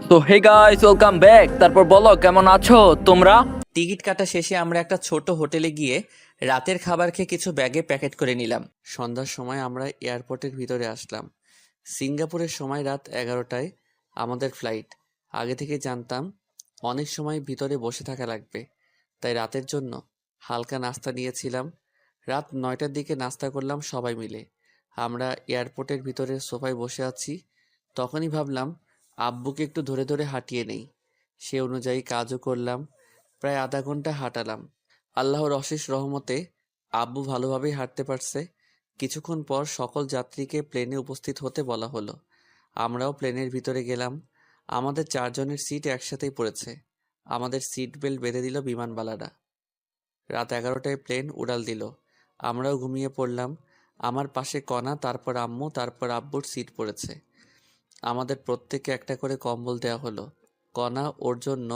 তো hey guys, welcome back. তারপর বলো কেমন আছো তোমরা? টিকিট কাটা শেষে আমরা একটা ছোট হোটেলে গিয়ে রাতের খাবার খেয়ে কিছু ব্যাগে প্যাকেট করে নিলাম। সন্ধ্যার সময় আমরা এয়ারপোর্টের ভিতরে আসলাম। সিঙ্গাপুরের সময় রাত 11টায় আমাদের ফ্লাইট। আগে থেকে জানতাম অনেক সময় ভিতরে বসে থাকা লাগবে, তাই রাতের জন্য হালকা নাস্তা নিয়েছিলাম। রাত 9টার দিকে নাস্তা করলাম সবাই মিলে। আমরা এয়ারপোর্টের ভিতরের সোফায় বসে আছি, তখনই ভাবলাম আব্বুকে একটু ধরে ধরে হাঁটিয়ে নেই। সে অনুযায়ী কাজও করলাম। প্রায় আধা ঘন্টা হাঁটালাম। আল্লাহর অশেষ রহমতে আব্বু ভালোভাবেই হাঁটতে পারছে। কিছুক্ষণ পর সকল যাত্রীকে প্লেনে উপস্থিত হতে বলা হলো। আমরাও প্লেনের ভিতরে গেলাম। আমাদের 4 জনের সিট একসাথেই পড়েছে। আমাদের সিট বেল্ট বেঁধে দিল বিমানবালারা। রাত 11টায় প্লেন উড়াল দিল। আমরাও ঘুমিয়ে পড়লাম। আমার পাশে কণা, তারপর আম্মু, তারপর আব্বুর সিট পড়েছে। আমাদের প্রত্যেককে একটা করে কম্বল দেওয়া হলো। কণা ওর জন্য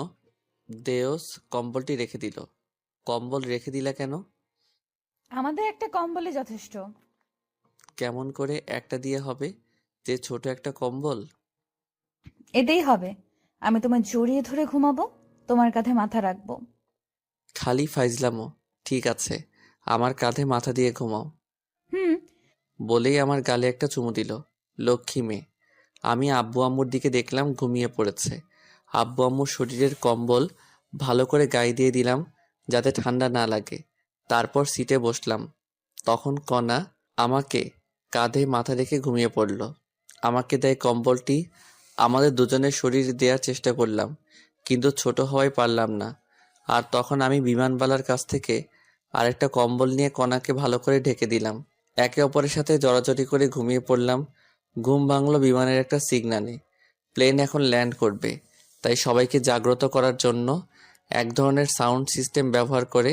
দেওস কম্বলটি রেখে দিল। কম্বল রেখে দিলা কেন? আমাদের একটা কম্বলই যথেষ্ট। কেমন করে একটা দিয়ে হবে, যে ছোট একটা কম্বল? এতেই হবে। আমি তোমায় জড়িয়ে ধরে ঘুমাবো, তোমার কাঁধে মাথা রাখবো। খালি ফাইজলামো। ঠিক আছে, আমার কাঁধে মাথা দিয়ে ঘুমাও। হুম। বলেই আমার গালে একটা চুমু দিল। লক্ষ্মী মেয়ে। আমি আব্বু আম্মুর দিকে দেখলাম, ঘুমিয়ে পড়েছে। আব্বু আম্মুর শরীরের কম্বল ভালো করে গায়ে দিয়ে দিলাম যাতে ঠান্ডা না লাগে। তারপর সিটে বসলাম। তখন কণা আমাকে কাঁধে মাথা রেখে ঘুমিয়ে পড়ল। আমাকে দেয় কম্বলটি। আমাদের দুজনের শরীর দেওয়ার চেষ্টা করলাম, কিন্তু ছোট হওয়ায় পারলাম না। আর তখন আমি বিমানবালার কাছ থেকে আরেকটা কম্বল নিয়ে কণাকে ভালো করে ঢেকে দিলাম। একে অপরের সাথে জড়াজড়ি করে ঘুমিয়ে পড়লাম। ঘুম ভাঙল বিমানের একটা সিগন্যালে। প্লেন এখন ল্যান্ড করবে, তাই সবাইকে জাগ্রত করার জন্য এক ধরনের সাউন্ড সিস্টেম ব্যবহার করে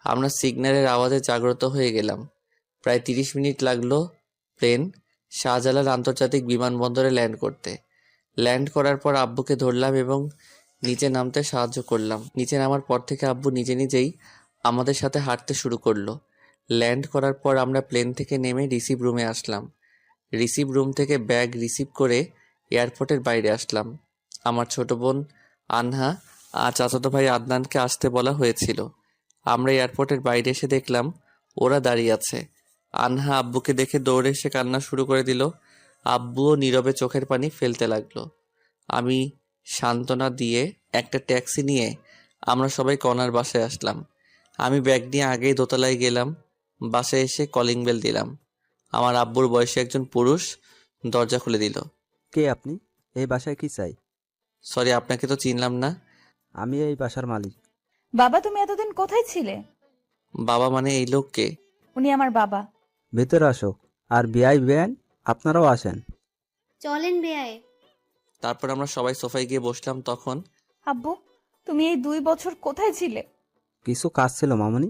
আমরা সিগন্যালের আওয়াজে জাগ্রত হয়ে গেলাম। প্রায় 30 মিনিট লাগলো প্লেন শাহজালাল আন্তর্জাতিক বিমানবন্দরে ল্যান্ড করতে। ল্যান্ড করার পর আব্বুকে ধরলাম এবং নিচে নামতে সাহায্য করলাম। নিচে নামার পর থেকে আব্বু নিজে নিজেই আমাদের সাথে হাঁটতে শুরু করলো। ল্যান্ড করার পর আমরা প্লেন থেকে নেমে রিসিভ রুমে আসলাম। রিসিভ রুম থেকে ব্যাগ রিসিভ করে এয়ারপোর্টের বাইরে আসলাম। আমার ছোট বোন আনহা আর চাচাতো ভাই আদনানকে আসতে বলা হয়েছিল। আমরা এয়ারপোর্টের বাইরে এসে দেখলাম ওরা দাঁড়িয়ে আছে। আনহা আব্বুকে দেখে দৌড়ে এসে কান্না শুরু করে দিল। আব্বুও নীরবে চোখের পানি ফেলতে লাগলো। আমি সান্ত্বনা দিয়ে একটা ট্যাক্সি নিয়ে আমরা সবাই কনার বাসায় আসলাম। আমি ব্যাগ নিয়ে আগেই দোতলায় গেলাম। বাসায় এসে কলিং বেল দিলাম। আমার আব্বুর বয়সী একজন পুরুষ দরজা খুলে দিল। কে আপনি? এই বাসায় কি চাই? সরি, আপনাকে তো চিনলাম না। আমি এই বাসার মালিক। বাবা, তুমি এতদিন কোথায় ছিলে? বাবা মানে এই লোককে? উনি আমার বাবা। ভেতরে আসো। আর বিআই বেআইন আপনারাও আসেন। চলেন বেয়াই। তারপর আমরা সবাই সোফায় গিয়ে বসলাম। তখন আব্বু, তুমি এই 2 বছর কোথায় ছিলে? কিছু কাজ ছিল মামনি।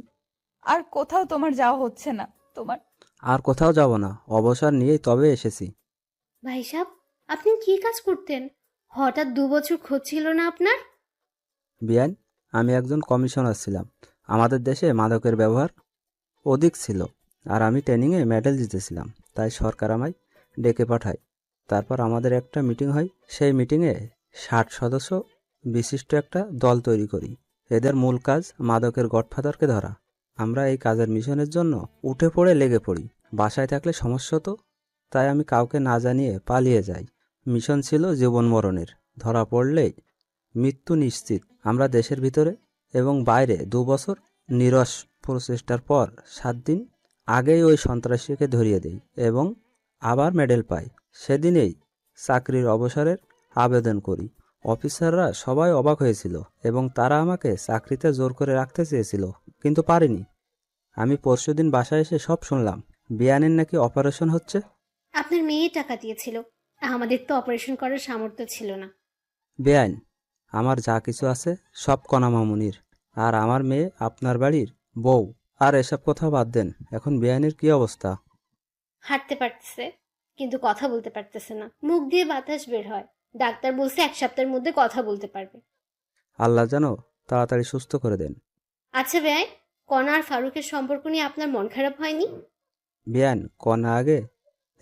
আর কোথাও তোমার যাওয়া হচ্ছে না তোমার? আর কোথাও যাব না, অবসর নিয়েই তবে এসেছি। ভাই সাহেব, আপনি কি কাজ করতেন? হঠাৎ 2 বছর খোঁজ ছিল না আপনার? বিআইন, আমি একজন কমিশনার ছিলাম। আমাদের দেশে মাদকের ব্যবহার অধিক ছিল, আর আমি ট্রেনিংয়ে মেডেল জিতেছিলাম, তাই সরকার আমায় ডেকে পাঠায়। তারপর আমাদের একটা মিটিং হয়। সেই মিটিংয়ে 60 সদস্য বিশিষ্ট একটা দল তৈরি করি। এদের মূল কাজ মাদকের গডফাদারকে ধরা। আমরা এই কাজের মিশনের জন্য উঠে পড়ে লেগে পড়ি। বাসায় থাকলে সমস্যা হতো, তাই আমি কাউকে না জানিয়ে পালিয়ে যাই। মিশন ছিল জীবন মরণের। ধরা পড়লেই মৃত্যু নিশ্চিত। আমরা দেশের ভিতরে এবং বাইরে 2 বছর নিরস প্রচেষ্টার পর 7 দিন আগেই ওই সন্ত্রাসীকে ধরিয়ে দেই এবং আবার মেডেল পাই। সেদিনেই চাকরির অবসরের আবেদন করি। অফিসাররা সবাই অবাক হয়েছিল এবং তারা আমাকে চাকরিতে জোর করে রাখতে চেয়েছিল, কিন্তু পারিনি। আমি পরশুদিন বাসায় এসে সব শুনলাম, বিয়ানের নাকি অপারেশন হচ্ছে। আপনার মেয়ে টাকা দিয়েছিল, আমাদের তো অপারেশন করার সামর্থ্য ছিল না। বেআইন, আমার যা কিছু আছে সব কণা মামুনির, আর আমার মেয়ে আপনার বাড়ির বউ। আর এসব কথা বাদ দেন, এখন বেআইনের কি অবস্থা? হাঁটতে পারতেছে, কিন্তু কথা বলতে পারতেছে না। মুখ দিয়ে বাতাস বের হয়। ডাক্তার বলছে 1 সপ্তাহের মধ্যে কথা বলতে পারবে। আল্লাহ যেন তাড়াতাড়ি সুস্থ করে দেন। আচ্ছা বেয়াই, কণা আর ফারুকের সম্পর্ক নিয়ে আপনার মন খারাপ হয়নি? বেআইন, কণা আগে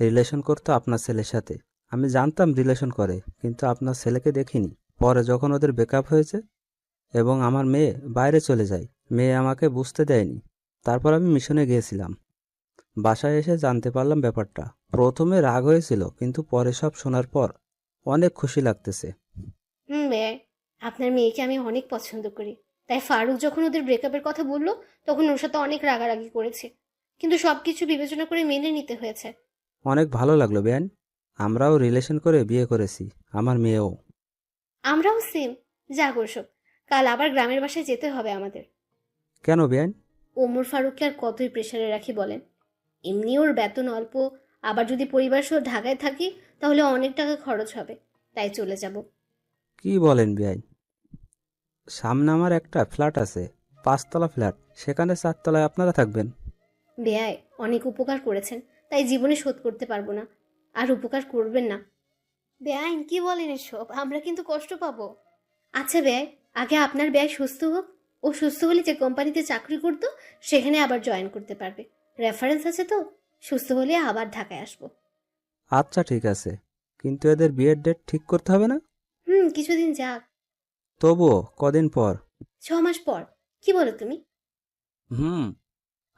রিলেশন করতো আপনার ছেলের সাথে, আমি জানতাম রিলেশন করে, কিন্তু আপনার ছেলেকে দেখিনি। পরে যখন ওদের ব্রেকআপ হয়েছে এবং আমার মেয়ে বাইরে চলে যায়, মেয়ে আমাকে বুঝতে দেয়নি। তারপর আমি মিশনে গিয়েছিলাম। বাসায় এসে জানতে পারলাম ব্যাপারটা। প্রথমে রাগ হয়েছিল, কিন্তু পরে সব শোনার পর অনেক খুশি লাগতেছে। ভাইয়া, আপনার মেয়েকে আমি অনেক পছন্দ করি। তাই ফারুক যখন ওদের ব্রেকআপের কথা বললো তখন ওর সাথে অনেক রাগারাগি করেছি, কিন্তু সবকিছু বিবেচনা করে মেনে নিতে হয়েছে। অনেক ভালো লাগলো বেন। আমরাও রিলেশন করে বিয়ে করেছি, আমার মেয়েও। আমরাও সেম। যা করছো, কাল আবার গ্রামের বাসায় যেতে হবে আমাদের। কেন বেন? ওমর ফারুককে আর কতই প্রেশারে রাখি বলেন? এমনি ওর বেতন অল্প, আবার যদি পরিবার সহ ঢাকায় থাকি তাহলে অনেক টাকা খরচ হবে, তাই চলে যাব। কি বলেন বেআইন? সামনে আমার একটা ফ্ল্যাট আছে, 5 তলা ফ্ল্যাট। সেখানে 4 তলায় আপনারা থাকবেন। বেয়াই অনেক উপকার করেছেন, তাই জীবনে শোধ করতে পারবো না। আর উপকার করবেন না। বেআইন কি বলেন এসব? আমরা কিন্তু কষ্ট পাবো। আচ্ছা বেয়াই, আগে আপনার বেয়াই সুস্থ হোক। ও সুস্থ হলে যে কোম্পানিতে চাকরি করতো সেখানে আবার জয়েন করতে পারবে। রেফারেন্স আছে তো। সুস্থ হলে আবার ঢাকায় আসবো। আচ্ছা ঠিক আছে, কিন্তু এদের বিয়ের ডেট ঠিক করতে হবে না? কিছুদিন যাক। তবুও কদিন পর? 6 মাস পর। কি বলো তুমি? হুম।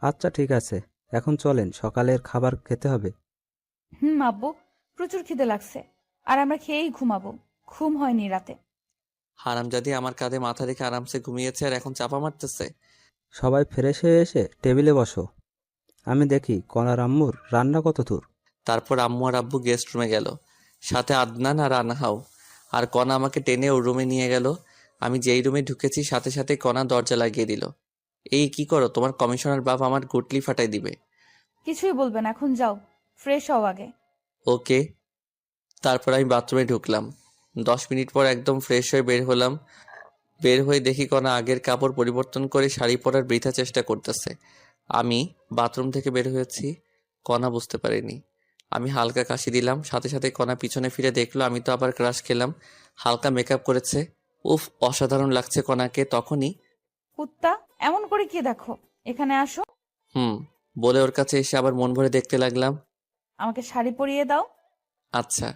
আচ্ছা ঠিক আছে, এখন চলেন, সকালের খাবার খেতে হবে। আব্বু, প্রচুর খিদে লাগছে। আর আমরা খেয়েই ঘুমাবো। ঘুম হয়নি রাতে। হারামজাদি আমার কাঁধে মাথা রেখে আরামসে ঘুমিয়েছে আর এখন চাপা মারতেছে। সবাই ফ্রেশ হয়ে এসে টেবিলে বসো। আমি দেখি কনার আম্মুর রান্না কত দূর। তারপর আম্মু আর আব্বু গেস্ট রুমে গেল, সাথে আদনান আর আনাহাও। আর কণা আমাকে টেনে ওর রুমে নিয়ে গেল। আমি যেই রুমে ঢুকেছি সাথে সাথে কণা দরজা লাগিয়ে দিল। এই কি করো? তোমার কমিশনার বাপ আমার গুটলি ফাটাই দিবে। কিছুই বলবেন, এখন যাও, ফ্রেশ হও আগে। ওকে। তারপর আমি বাথরুমে ঢুকলাম। 10 মিনিট পর একদম ফ্রেশ হয়ে বের হলাম। বের হয়ে দেখি কণা আগের কাপড় পরিবর্তন করে শাড়ি পরার বৃথা চেষ্টা করতেছে। আমি বাথরুম থেকে বের হয়েছি, কণা বুঝতে পারিনি। আমি হালকা কাশি দিলাম, সাথে সাথে কণা পিছনে ফিরে দেখলো আমি তো আবার ক্রাশ খেলাম। হালকা মেকআপ করেছে। উফ, অসাধারণ লাগছে কণাকে। তখনই কুত্তা, এমন করে কি দেখো? এখানে আসো। বলে ওর কাছে এসে আবার মন ভরে দেখতে লাগলাম। আমাকে শাড়ি পরিয়ে দাও। আচ্ছা।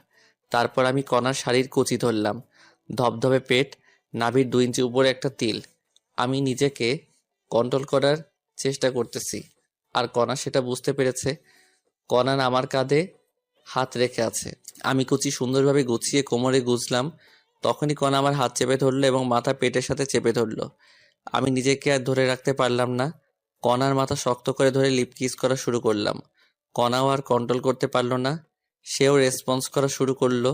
তারপর আমি কণার শাড়ির কুচি ধরলাম। ধবধবে পেট, নাভির 2 ইঞ্চি উপরে একটা তিল। আমি নিজেকে কন্ট্রোল করার চেষ্টা করতেছি, আর কণা সেটা বুঝতে পেরেছে। কণা আমার কাঁধে হাত রেখে আছে। আমি কুচি সুন্দরভাবে গুছিয়ে কোমরে গুজলাম। তখনই কণা আমার হাত চেপে ধরলো এবং মাথা পেটের সাথে চেপে ধরলো। আমি নিজেকে আর ধরে রাখতে পারলাম না। কণার মাথা শক্ত করে ধরে লিপ কিস করা শুরু করলাম। কণাও আর কন্ট্রোল করতে পারলো না, সেও রেসপন্স করা শুরু করলো।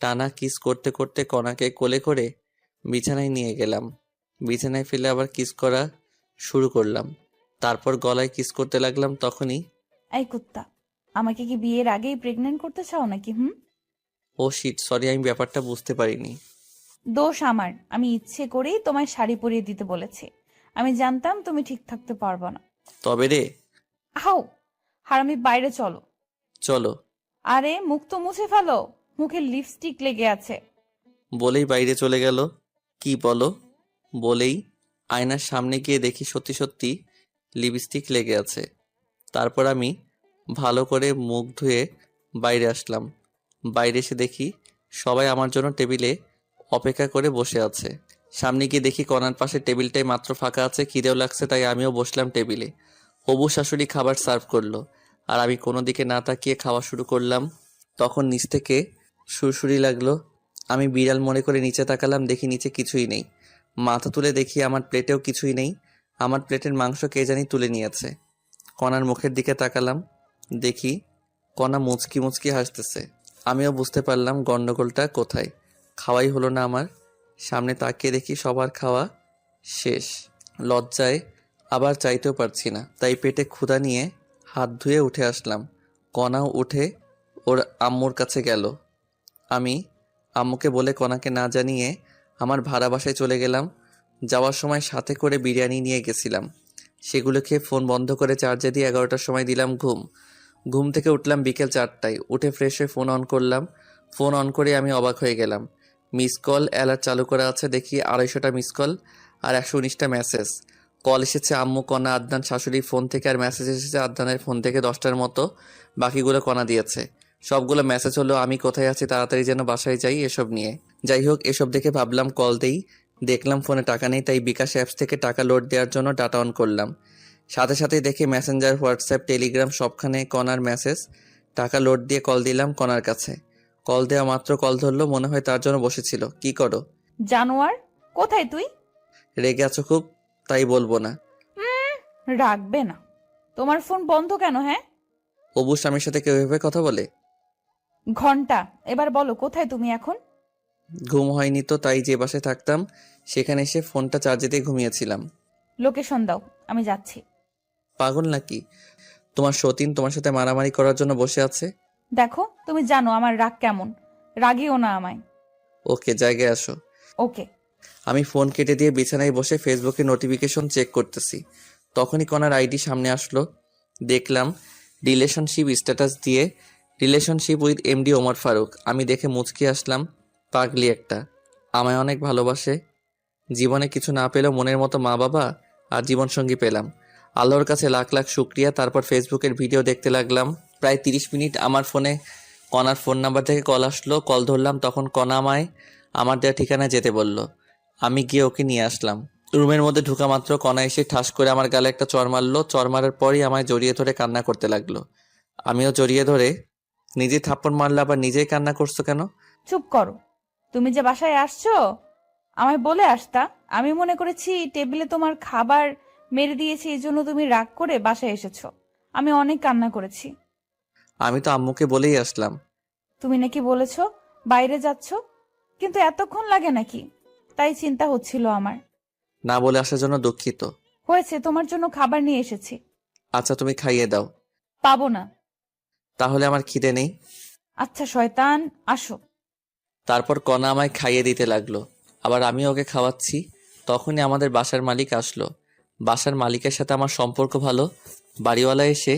টানা কিস করতে করতে কণাকে কোলে করে বিছানায় নিয়ে গেলাম। বিছানায় ফেলে আবার কিস করা শুরু করলাম। তারপর গলায় কিস করতে লাগলাম। তখনই এই কুত্তা, আমাকে কি বিয়ের আগেই প্রেগনেন্ট করতে চাও নাকি? ও শিট, সরি, আমি ব্যাপারটা বুঝতে পারিনি। দোষ আমার। আমি ইচ্ছে করেই তোমায় শাড়ি পরিয়ে দিতে বলেছি। আমি জানতাম তুমি ঠিক থাকতে পারবো না। তবে রে। আও, হারামি, বাইরে চলো। চলো। আরে মুখ তো মুছে ফেলো, মুখে লিপস্টিক লেগে আছে। বলেই বাইরে চলে গেল। কি বলো? বলেই আয়নার সামনে গিয়ে দেখি সত্যি সত্যি লিপস্টিক লেগে আছে। তারপর আমি ভালো করে মুখ ধুয়ে বাইরে আসলাম। বাইরে এসে দেখি সবাই আমার জন্য টেবিলে অপেক্ষা করে বসে আছে। সামনে গিয়ে দেখি কর্নার পাশে টেবিলটাই মাত্র ফাঁকা আছে। খিদেও লাগছে, তাই আমিও বসলাম টেবিলে। হবু শাশুড়ি খাবার সার্ভ করলো, আর আমি কোনো দিকে না তাকিয়ে খাওয়া শুরু করলাম। তখন নিচ থেকে সুরসুরি লাগলো। আমি বিড়াল মনে করে নিচে তাকালাম, দেখি নিচে কিছুই নেই। মাথা তুলে দেখি আমার প্লেটেও কিছুই নেই। আমার প্লেটের মাংস কে জানি তুলে নিয়েছে। কণার মুখের দিকে তাকালাম, দেখি কণা মুচকি মুচকি হাসতেছে। আমিও বুঝতে পারলাম গন্ডগোলটা কোথায়। খাওয়াই হলো না আমার। সামনে তাকিয়ে দেখি সবার খাওয়া শেষ। লজ্জায় আবার চাইতেও পারছি না, তাই পেটে ক্ষুধা নিয়ে হাত ধুয়ে উঠে আসলাম। কণাও উঠে ওর আম্মুর কাছে গেল। আমি আম্মুকে বলে কণাকে না জানিয়ে আমার ভাড়া বাসায় চলে গেলাম। যাওয়ার সময় সাথে করে বিরিয়ানি নিয়ে গেছিলাম। সেগুলো খেয়ে ফোন বন্ধ করে চার্জে দিয়ে 11টার সময় দিলাম ঘুম থেকে উঠলাম বিকেল 4টায়। উঠে ফ্রেশ হয়ে ফোন অন করলাম। ফোন অন করে আমি অবাক হয়ে গেলাম। মিস কল অ্যালার্ট চালু করা আছে, দেখি 250টা মিস কল আর 119টা মেসেজ। কল এসেছে আম্মু, কণা, আদনান শাশুড়ির ফোন থেকে, আর মেসেজ এসেছে আদনানের ফোন থেকে 10টার মতো। বাকিগুলো কণা দিয়েছে। সবগুলো মেসেজ হলো আমি কোথায় আছি, তাড়াতাড়ি যেন বাসায় যাই, এসব নিয়ে। যাই হোক, এসব দেখে ভাবলাম কল দেই। দেখলাম ফোনে টাকা নেই, তাই বিকাশ অ্যাপস থেকে টাকা লোড দেওয়ার জন্য ডাটা অন করলাম। সাথে সাথেই দেখি মেসেঞ্জার, হোয়াটসঅ্যাপ, টেলিগ্রাম সবখানে কণার মেসেজ। টাকা লোড দিয়ে কল দিলাম কণার কাছে। কল দেওয়া মাত্র কল ধরলো, মনে হয় তার জন্য বসেছিল। কি করো? জানোয়ার, কোথায় তুই? রেগে আছো খুব? তাই বলবো না। রাখবে না। তোমার ফোন বন্ধ কেন? হ্যাঁ, অবু স্বামীর সাথে কেউ এভাবে কথা বলে? ঘন্টা, এবার বলো কোথায় তুমি এখন? ঘুম হয়নি তো, তাই যে বাসায় থাকতাম সেখানে এসে ফোনটা চার্জে দিয়ে ঘুমিয়েছিলাম। লোকেশন দাও, আমি যাচ্ছি। পাগল নাকি? তোমার সতীন তোমার সাথে মারামারি করার জন্য বসে আছে। দেখো, তুমি জানো আমার রাগ কেমন, রাগিও না আমায়। ওকে, জায়গায় আসো। ওকে। আমি ফোন কেটে দিয়ে বিছানায় বসে ফেসবুকে নোটিফিকেশন চেক করতেছি। তখনই কনার আইডি সামনে আসলো। দেখলাম রিলেশনশিপ স্ট্যাটাস দিয়ে, relationship with MD Omar Faruk. আমি দেখে মুচকি আসলাম। পাগলি একটা, আমায় অনেক ভালোবাসে। জীবনে কিছু না পেলেও মনের মতো মা বাবা আর জীবনসঙ্গী পেলাম। আল্লাহর কাছে লাখ লাখ শুক্রিয়া। তারপর ফেসবুকের ভিডিও দেখতে লাগলাম। প্রায় 30 মিনিট আমার ফোনে কনার ফোন নাম্বার থেকে কল আসলো। কল ধরলাম, তখন কনা আমায় আমার দেওয়া ঠিকানায় যেতে বলল। আমি গিয়ে ওকে নিয়ে আসলাম। রুমের মধ্যে ঢোকা মাত্র কনা এসে ঠাস করে আমার গালে একটা চড় মারলো। চড় মারার পরই আমায় জড়িয়ে ধরে কান্না করতে লাগলো। আমিও জড়িয়ে ধরে, নিজে থাপ্পড় মারলে আবার নিজেই কান্না করছো কেন? চুপ করো। তুমি যে বাসায় আসছো আমায় বলে আসতা। আমি মনে করেছি টেবিলে তোমার খাবার মেরে দিয়েছি, এই জন্য তুমি রাগ করে বাসায় এসেছো। আমি অনেক কান্না করেছি। আমি তো আম্মুকে বলেই আসলাম। তুমি নাকি বলেছো বাইরে যাচ্ছ, কিন্তু এতক্ষণ লাগে নাকি? তাই চিন্তা হচ্ছিল আমার। না বলে আসার জন্য দুঃখিত। হয়েছে, তোমার জন্য খাবার নিয়ে এসেছি। আচ্ছা, তুমি খাইয়ে দাও। পাবো না। তাহলে আমার খিদে নেই। আচ্ছা শয়তান, আসো। তারপর কনা আমায় খাইয়ে দিতে লাগলো, আবার আমি ওকে খাওয়াচ্ছি। তখনই আমাদের বাসার মালিক আসলো। বাসার মালিকের সাথে আমার সম্পর্ক ভালো। বাড়িওয়ালা এসে,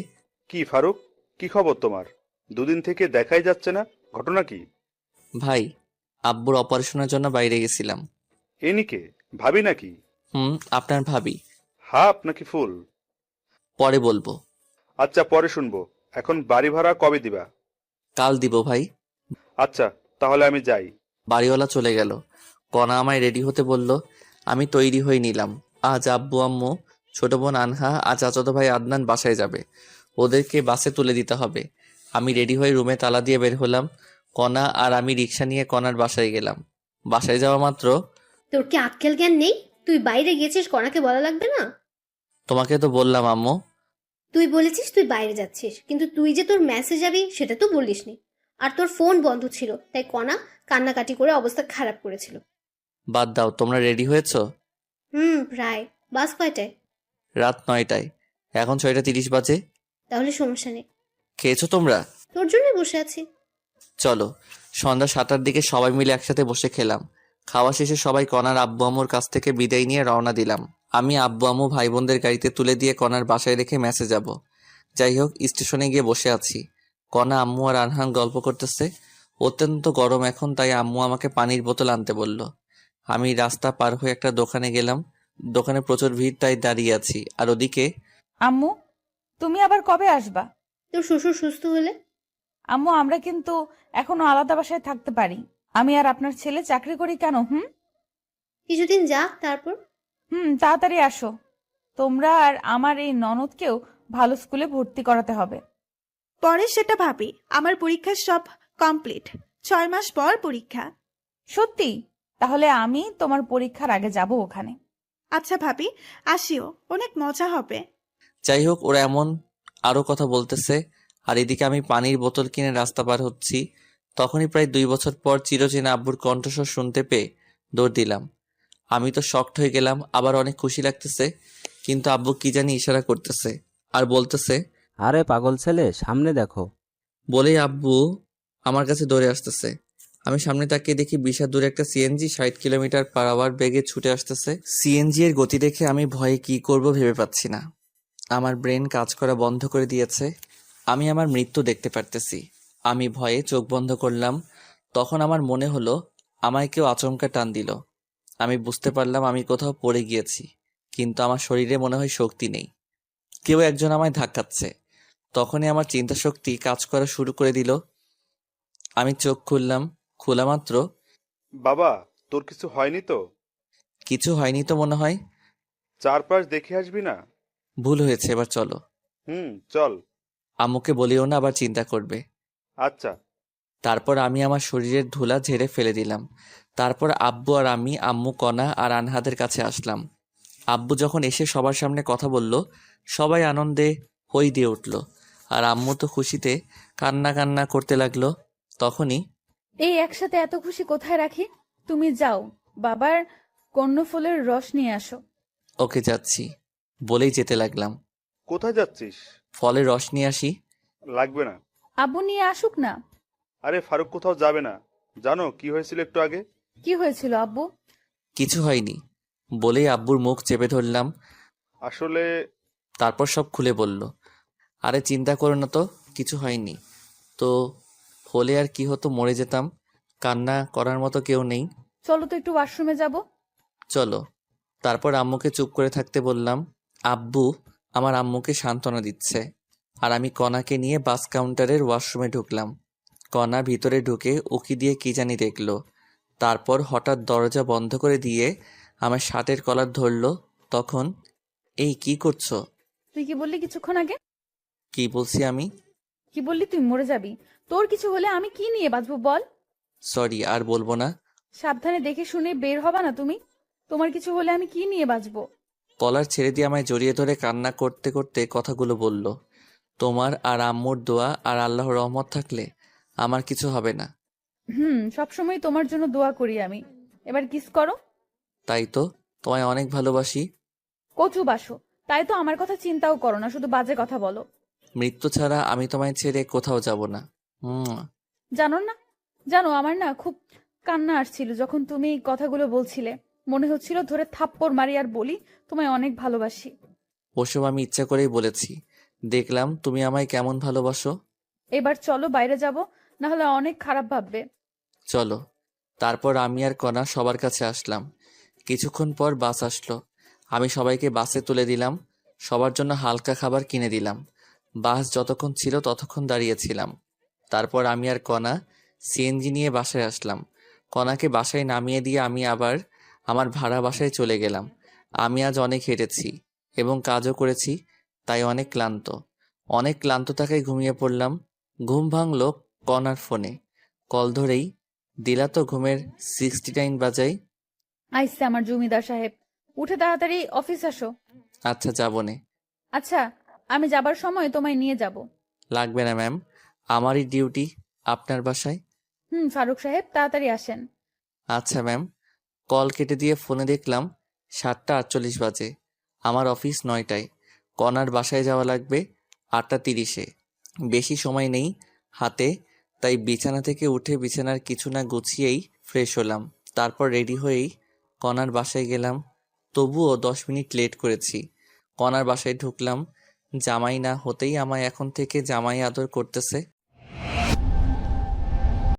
কি ফারুক, কি খবর তোমার? দুদিন থেকে দেখাই যাচ্ছে না, ঘটনা কি? ভাই, আব্বুর অপারেশনের জন্য বাইরে গেছিলাম। এনিকে ভাবি নাকি? আপনার ভাবি। হাফ নাকি ফুল? পরে বলবো। আচ্ছা, পরে শুনবো। এখন বাড়ি ভাড়া কবে দিবা? কাল দিব ভাই। আচ্ছা, তাহলে আমি যাই। বাড়িওয়ালা চলে গেল। কনা আমায় রেডি হতে বলল। আমি তৈরি হয়ে নিলাম। আজ আব্বু আম্মু, ছোট বোন আনহা আর চাচাতো ভাই আদনান বাসায় যাবে। ওদেরকে বাসে তুলে দিতে হবে। আমি রেডি হয়ে রুমে তালা দিয়ে বের হলাম। কনা আর আমি রিক্সা নিয়ে কনার বাসায় গেলাম। বাসায় যাওয়া মাত্র, তোর কি আক্কেল জ্ঞান নেই? তুই বাইরে গেছিস, কনাকে বলা লাগবে না? তোমাকে তো বললাম আম্মু। তুই বলেছিস তুই বাইরে যাচ্ছিস, কিন্তু তুই যে তোর মেসেজ যাবি সেটা তো বলিসনি। আর তোর ফোন বন্ধ ছিল, তাই কনা কান্নাকাটি করে অবস্থা খারাপ করেছিল। বাদ দাও, তোমরা রেডি হয়েছো? প্রায়। বাস কয়টায়? রাত 9টায়। এখন 6:30 বাজে। তাহলে সমস্যা নেই। খেয়েছো তোমরা? তোর জন্যই বসে আছি। চলো। সন্ধ্যা 7টার দিকে সবাই মিলে একসাথে বসে খেলাম। খাওয়া শেষে সবাই কনার আব্বু আম্মুর কাছ থেকে বিদায় নিয়ে রওনা দিলাম। আমি আব্বু আম্মু ভাই বোনদের গাড়িতে তুলে দিয়ে কনার বাসায় রেখে মেসে যাব। যাই হোক, স্টেশনে গিয়ে বসে আছি। কনা, আম্মু আর আনহান গল্প করতেছে। অত্যন্ত গরম এখন, তাই আম্মু আমাকে পানির বোতল আনতে বলল। আমি রাস্তা পার হয়ে একটা দোকানে গেলাম। দোকানে প্রচুর ভিড়, তাই দাঁড়িয়ে আছি। আর ওদিকে, আম্মু, তুমি আবার কবে আসবা? তোর শ্বশুর সুস্থ হলে। আম্মু, আমরা কিন্তু এখনো আলাদা বাসায় থাকতে পারি। আমি আর আপনার ছেলে চাকরি করি কেন? কিছুদিন যাক, তারপর। তাড়াতাড়ি আসো। তোমরা আর আমার এই ননদকেও ভালো স্কুলে ভর্তি করাতে হবে। পরে সেটা ভাবি। আমার পরীক্ষা সব কমপ্লিট। 6 মাস পর পরীক্ষা। সত্যি? তাহলে আমি তোমার পরীক্ষার আগে যাব ওখানে। আচ্ছা ভাবি, আসিও, অনেক মজা হবে। যাই হোক, ওরা এমন আরো কথা বলতেছে। আর এদিকে আমি পানির বোতল কিনে রাস্তা পার হচ্ছি। তখনই প্রায় 2 বছর পর চিরচেনা আব্বুর কণ্ঠস্বর শুনতে পেয়ে দৌড় দিলাম। আমি তো শকড হয়ে গেলাম, আবার অনেক খুশি লাগতেছে। কিন্তু আব্বু কি জানি ইশারা করতেছে আর বলতেছে, আরে পাগল ছেলে, সামনে দেখো। বলেই আব্বু আমার কাছে দৌড়ে আসতেছে। আমি সামনে তাকিয়ে দেখি বিশাল দূরে একটা সিএনজি 60 কিলোমিটার/আওয়ার বেগে ছুটে আসতেছে। সিএনজি এর গতি দেখে আমি ভয়ে কি করব ভেবে পাচ্ছি না। আমার ব্রেন কাজ করা বন্ধ করে দিয়েছে। আমি আমার মৃত্যু দেখতে পারতেছি। আমি ভয়ে চোখ বন্ধ করলাম। তখন আমার মনে হলো আমায় কেউ আচমকা টান দিল। আমি বুঝতে পারলাম আমি কোথাও পড়ে গিয়েছি, কিন্তু আমার শরীরে মনে হয় শক্তি নেই। কেউ একজন আমায় ধাক্কাচ্ছে। তখনই আমার চিন্তা শক্তি কাজ করা শুরু করে দিল। আমি চোখ খুললাম, খোলা মাত্র বাবা, তোর কিছু হয়নি তো? কিছু হয়নি তো মনে হয়। চারপাশ দেখে আসবি না? ভুল হয়েছে, এবার চলো। চল। আম্মুকে বলিও না, আবার চিন্তা করবে। আচ্ছা। তারপর আমি আমার শরীরের ধুলা ঝেড়ে ফেলে দিলাম। তারপর আব্বু আর আমি, আম্মু, কণা আর আনহাদের কাছে আসলাম। আব্বু যখন এসে সবার সামনে কথা বলল, সবাই আনন্দে হই দিয়ে উঠল। আর আম্মু তো খুশিতে কান্না কান্না করতে লাগলো। তখনই এই একসাথে এত খুশি কোথায় রাখি? তুমি যাও বাবার কর্ণফুলের রস নিয়ে আসো। ওকে যাচ্ছি বলেই যেতে লাগলাম। কোথায় যাচ্ছিস? ফলের রস নিয়ে আসি। লাগবে না। আব্বু নিয়ে আসুক না। আরে ফারুক কোথাও যাবে না। জানো কি হয়েছিল একটু আগে? কি হয়েছিল আব্বু? কিছু হয়নি বলেই আব্বুর মুখ চেপে ধরলাম। আসলে তারপর সব খুলে বলল। আরে চিন্তা করো না তো, কিছু হয়নি তো। হলে আর কি হতো, মরে যেতাম। কান্না করার মতো কেউ নেই। চলো তো একটু ওয়াশরুমে যাব। চলো। তারপর আম্মুকে চুপ করে থাকতে বললাম। আব্বু আমার আম্মুকে সান্ত্বনা দিচ্ছে, আর আমি কণাকে নিয়ে বাস কাউন্টারের ওয়াশরুমে ঢুকলাম। কণা ভিতরে ঢুকে উকি দিয়ে কি জানি দেখলো। তারপর হঠাৎ দরজা বন্ধ করে দিয়ে আমার শার্টের কলার ধরলো। তখন, এই কি করছো? তুই কি বললি কিছুক্ষণ আগে? কি বলছি আমি? কি বললি তুই মরে যাবি? তোর কিছু হলে আমি কি নিয়ে বাঁচবো বল? সরি, আর বলবো না। সাবধানে দেখে শুনে বের হবা না তুমি? তোমার কিছু হলে আমি কি নিয়ে বাঁচবো? কলার ছেড়ে দিয়ে আমায় জড়িয়ে ধরে কান্না করতে করতে কথাগুলো বলল। তোমার আর আম্মুর দোয়া আর আল্লাহর রহমত থাকলে আমার কিছু হবে না। সবসময় তোমার জন্য দোয়া করি আমি। এবার কিস করো। তাই তো, তোমায় অনেক ভালোবাসি। কচু বাসো, তাই তো আমার কথা চিন্তাও করো না, শুধু বাজে কথা বলো। মৃত্যু ছাড়া আমি তোমায় ছেড়ে কোথাও যাব না। জানো না, জানো আমার না খুব কান্না আসছিল যখন তুমি এই কথাগুলো বলছিলে। মনে হচ্ছিল ধরে থাপ্পড় মারি আর বলি তোমায় অনেক ভালোবাসি। ওসব আমি ইচ্ছা করেই বলেছি। দেখলাম তুমি আমায় কেমন ভালোবাসো। এবার চলো বাইরে যাব, না হলে অনেক খারাপ ভাববে। চলো। তারপর আমি আর কণা সবার কাছে আসলাম। কিছুক্ষণ পর বাস আসলো। আমি সবাইকে বাসে তুলে দিলাম। সবার জন্য হালকা খাবার কিনে দিলাম। বাস যতক্ষণ ছিল ততক্ষণ দাঁড়িয়েছিলাম। তারপর আমি আর কণা সিএনজি নিয়ে বাসায় আসলাম। কণাকে বাসায় নামিয়ে দিয়ে আমি আবার আমার ভাড়া বাসায় চলে গেলাম। আমি আজ অনেক হেঁটেছি এবং কাজও করেছি, তাই অনেক ক্লান্ত থাকায় ঘুমিয়ে পড়লাম। ঘুম ভাঙল কণার ফোনে। কল ধরেই দিলা তো ঘুমের 69 বাজাই। আইসে আমার জমিদার সাহেব, উঠে তাড়াতাড়ি অফিস আসো। আচ্ছা যাবনে। আচ্ছা, আমি যাবার সময় তোমায় নিয়ে যাব। লাগবে না ম্যাম, আমারই ডিউটি আপনার বাসায়। ফারুক সাহেব তাড়াতাড়ি আসেন। আচ্ছা ম্যাম। কল কেটে দিয়ে ফোনে দেখলাম 7:48 বাজে। আমার অফিস 9টায়। কণার বাসায় যাওয়া লাগবে 8:30-এ। বেশি সময় নেই হাতে, তাই বিছানা থেকে উঠে বিছানার কিছু না গুছিয়েই ফ্রেশ হলাম। তারপর রেডি হয়েই কণার বাসায় গেলাম। তবুও 10 মিনিট লেট করেছি। কণার বাসায় ঢুকলাম। জামাই না হতেই আমায় এখন থেকে জামাই আদর করতেছে।